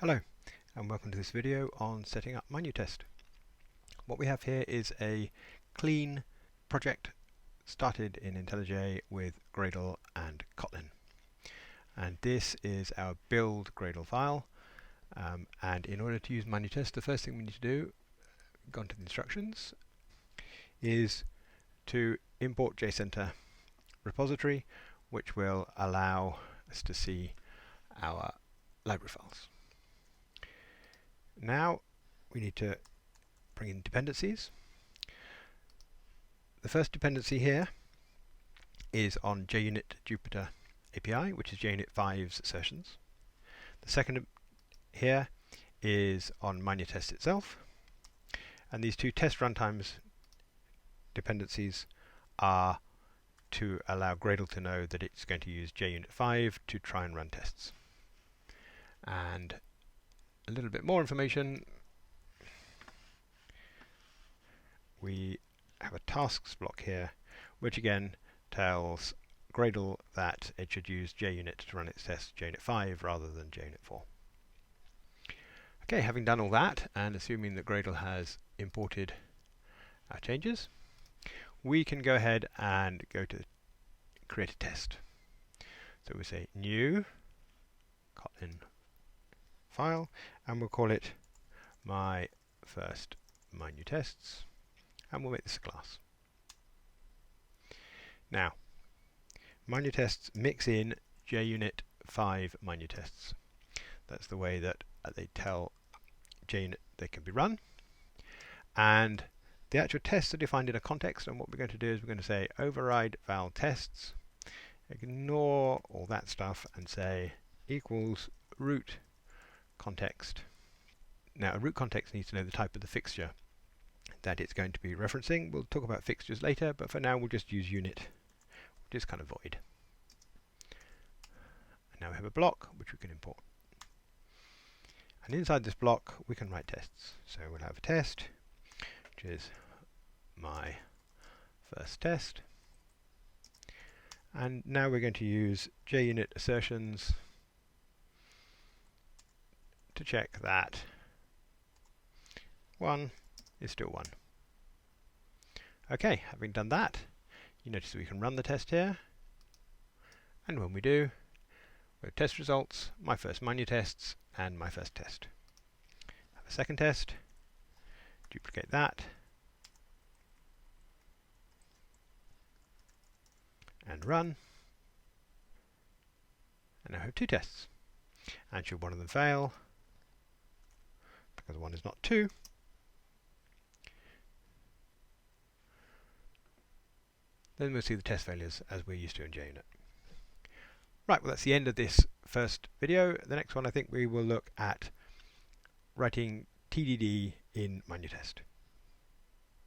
Hello and welcome to this video on setting up Minutest. What we have here is a clean project started in IntelliJ with Gradle and Kotlin. And this is our build Gradle file. And in order to use Minutest, the first thing we need to do, go into the instructions, is to import JCenter repository, which will allow us to see our library files. Now we need to bring in dependencies. The first dependency here is on JUnit Jupyter API, which is JUnit 5's assertions. The second here is on Minutest itself. And these two test runtimes dependencies are to allow Gradle to know that it's going to use JUnit 5 to try and run tests. And a little bit more information, we have a tasks block here, which again tells Gradle that it should use JUnit to run its tests JUnit 5 rather than JUnit 4. Okay, having done all that, and assuming that Gradle has imported our changes, we can go ahead and go to create a test. So we say new Kotlin file, and we'll call it my first Minutests, and we'll make this a class. Now, Minutests mix in JUnit 5 Minutests. That's the way that they tell JUnit they can be run. And the actual tests are defined in a context, and what we're going to do is we're going to say override val tests, ignore all that stuff, and say equals root context. Now, a root context needs to know the type of the fixture that it's going to be referencing. We'll talk about fixtures later, but for now we'll just use unit, which is kind of void. And now we have a block which we can import. And inside this block we can write tests. So we'll have a test, which is my first test. And now we're going to use JUnit assertions to check that 1 is still 1. Okay, having done that, you notice we can run the test here. And when we do, we have test results, my first Minutests, and my first test. Have a second test, duplicate that, and run. And now I have two tests. And should one of them fail, because 1 is not 2, then we'll see the test failures as we're used to in JUnit. Right, well that's the end of this first video. The next one I think we will look at writing TDD in Minutest.